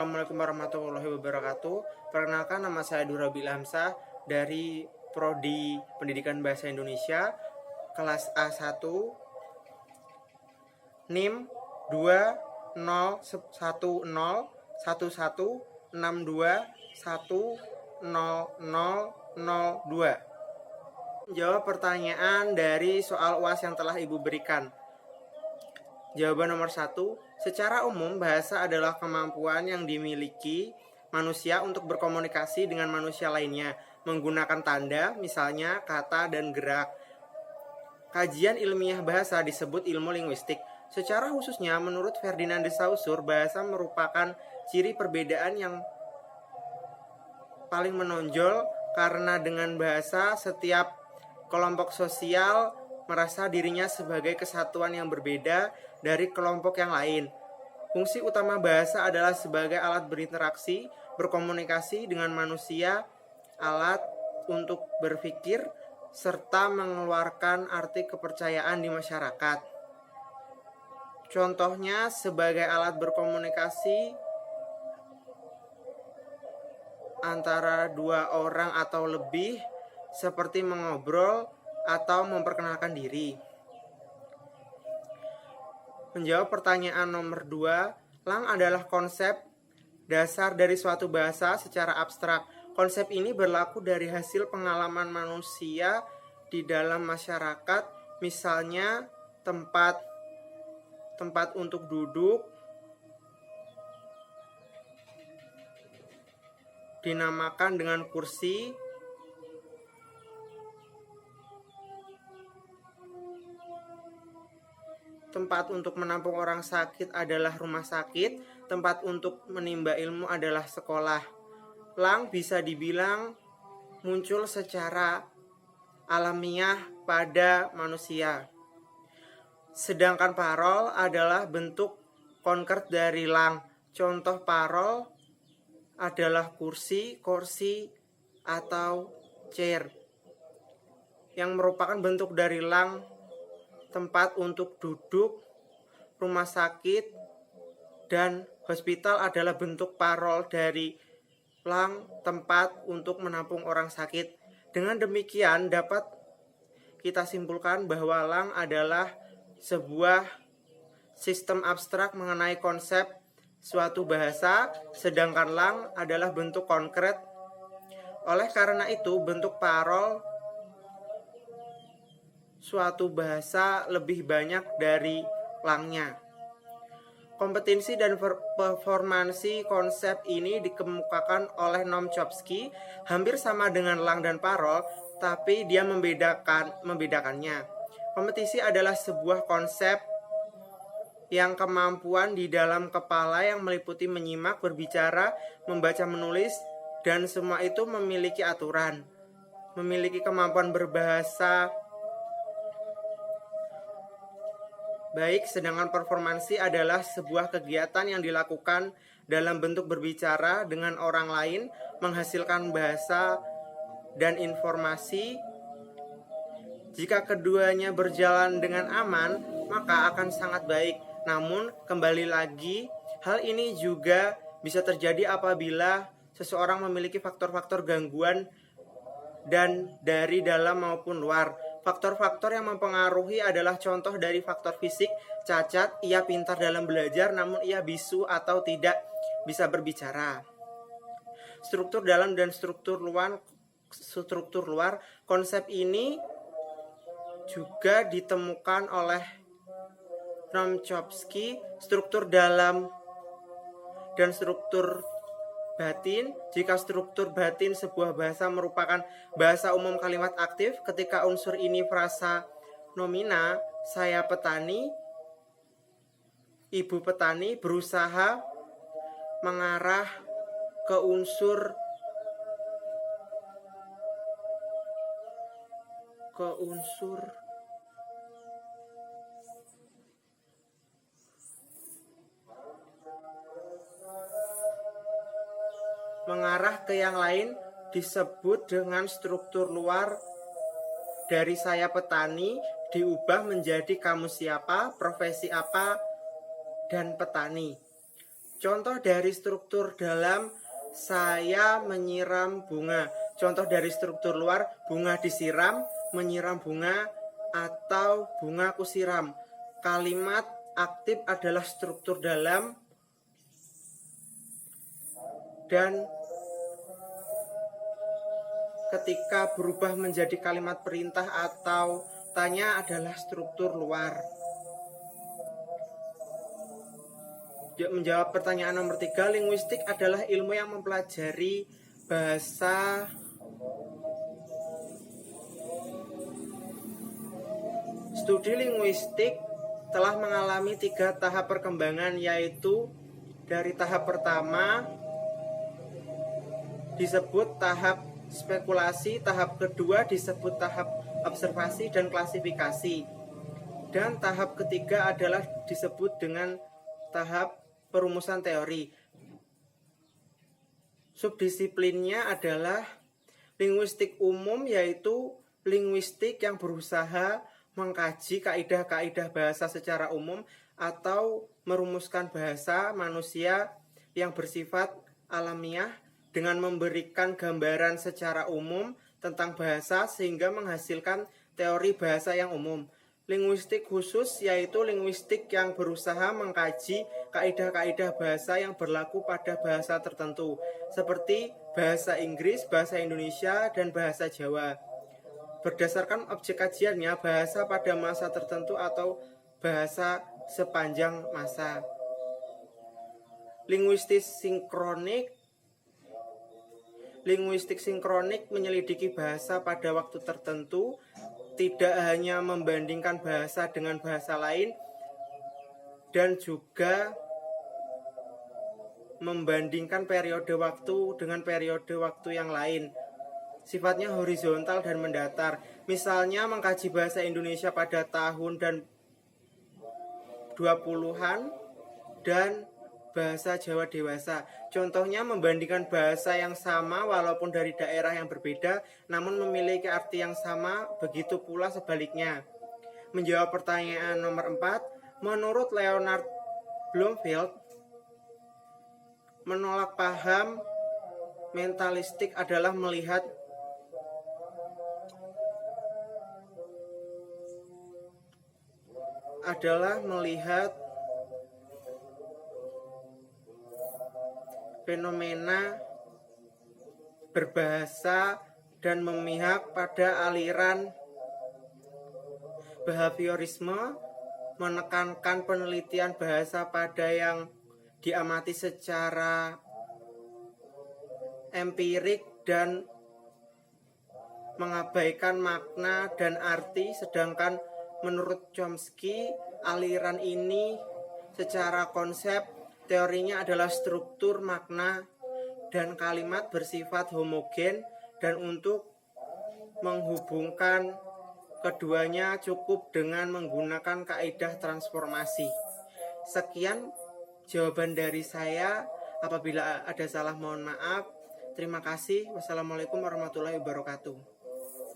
Assalamualaikum warahmatullahi wabarakatuh. Perkenalkan, nama saya Durabil Hamzah dari Prodi Pendidikan Bahasa Indonesia kelas A1 NIM 20101162100002. Jawab pertanyaan dari soal UAS yang telah Ibu berikan. Jawaban nomor 1, secara umum bahasa adalah kemampuan yang dimiliki manusia untuk berkomunikasi dengan manusia lainnya menggunakan tanda, misalnya kata dan gerak. Kajian ilmiah bahasa disebut ilmu linguistik. Secara khususnya menurut Ferdinand de Saussure, bahasa merupakan ciri perbedaan yang paling menonjol karena dengan bahasa setiap kelompok sosial merasa dirinya sebagai kesatuan yang berbeda dari kelompok yang lain. Fungsi utama bahasa adalah sebagai alat berinteraksi, berkomunikasi dengan manusia, alat untuk berpikir, serta mengeluarkan arti kepercayaan di masyarakat. Contohnya sebagai alat berkomunikasi antara dua orang atau lebih, seperti mengobrol atau memperkenalkan diri. Menjawab pertanyaan nomor 2, lang adalah konsep dasar dari suatu bahasa secara abstrak. Konsep ini berlaku dari hasil pengalaman manusia di dalam masyarakat, misalnya tempat untuk duduk dinamakan dengan kursi, tempat untuk menampung orang sakit adalah rumah sakit, tempat untuk menimba ilmu adalah sekolah. Lang bisa dibilang muncul secara alamiah pada manusia. Sedangkan parol adalah bentuk konkret dari lang. Contoh parol adalah kursi, atau chair, yang merupakan bentuk dari lang. Tempat untuk duduk, rumah sakit, dan hospital adalah bentuk parol dari lang, tempat untuk menampung orang sakit. Dengan demikian dapat kita simpulkan bahwa lang adalah sebuah sistem abstrak mengenai konsep suatu bahasa, sedangkan lang adalah bentuk konkret. Oleh karena itu, bentuk parol suatu bahasa lebih banyak dari langnya. Kompetensi dan performansi konsep ini dikemukakan oleh Noam Chomsky, hampir sama dengan lang dan parol, tapi dia membedakannya. Kompetensi adalah sebuah konsep yang kemampuan di dalam kepala yang meliputi menyimak, berbicara, membaca, menulis, dan semua itu memiliki aturan, memiliki kemampuan berbahasa baik, sedangkan performansi adalah sebuah kegiatan yang dilakukan dalam bentuk berbicara dengan orang lain, menghasilkan bahasa dan informasi. Jika keduanya berjalan dengan aman, maka akan sangat baik. Namun, kembali lagi, hal ini juga bisa terjadi apabila seseorang memiliki faktor-faktor gangguan dan dari dalam maupun luar. Faktor-faktor yang mempengaruhi adalah contoh dari faktor fisik, cacat, ia pintar dalam belajar namun ia bisu atau tidak bisa berbicara. Struktur dalam dan struktur luar. Konsep ini juga ditemukan oleh Noam Chomsky. Struktur dalam dan struktur batin. Jika struktur batin sebuah bahasa merupakan bahasa umum kalimat aktif, ketika unsur ini frasa nomina, saya petani, ibu petani, berusaha mengarah ke unsur mengarah ke yang lain disebut dengan struktur luar. Dari saya petani diubah menjadi kamu siapa, profesi apa, dan petani. Contoh dari struktur dalam, saya menyiram bunga. Contoh dari struktur luar, bunga disiram, menyiram bunga, atau bunga kusiram. Kalimat aktif adalah struktur dalam dan ketika berubah menjadi kalimat perintah atau tanya adalah struktur luar. Menjawab pertanyaan nomor 3, linguistik adalah ilmu yang mempelajari bahasa Studi linguistik telah mengalami 3 tahap perkembangan, yaitu dari tahap pertama disebut tahap spekulasi, tahap kedua disebut tahap observasi dan klasifikasi, dan tahap ketiga adalah disebut dengan tahap perumusan teori. Subdisiplinnya adalah linguistik umum, yaitu linguistik yang berusaha mengkaji kaidah-kaidah bahasa secara umum atau merumuskan bahasa manusia yang bersifat alamiah dengan memberikan gambaran secara umum tentang bahasa sehingga menghasilkan teori bahasa yang umum. Linguistik khusus yaitu linguistik yang berusaha mengkaji kaidah-kaidah bahasa yang berlaku pada bahasa tertentu, seperti bahasa Inggris, bahasa Indonesia, dan bahasa Jawa. Berdasarkan objek kajiannya, bahasa pada masa tertentu atau bahasa sepanjang masa. Linguistik sinkronik menyelidiki bahasa pada waktu tertentu, tidak hanya membandingkan bahasa dengan bahasa lain, dan juga membandingkan periode waktu dengan periode waktu yang lain. Sifatnya horizontal dan mendatar. Misalnya mengkaji bahasa Indonesia pada tahun dan 20-an dan bahasa Jawa dewasa. Contohnya membandingkan bahasa yang sama walaupun dari daerah yang berbeda namun memiliki arti yang sama, begitu pula sebaliknya. Menjawab pertanyaan nomor 4, menurut Leonard Bloomfield, menolak paham mentalistik adalah melihat fenomena berbahasa dan memihak pada aliran behaviorisme, menekankan penelitian bahasa pada yang diamati secara empirik dan mengabaikan makna dan arti, sedangkan menurut Chomsky aliran ini secara konsep teorinya adalah struktur makna dan kalimat bersifat homogen, dan untuk menghubungkan keduanya cukup dengan menggunakan kaidah transformasi. Sekian jawaban dari saya. Apabila ada salah mohon maaf. Terima kasih. Wassalamualaikum warahmatullahi wabarakatuh.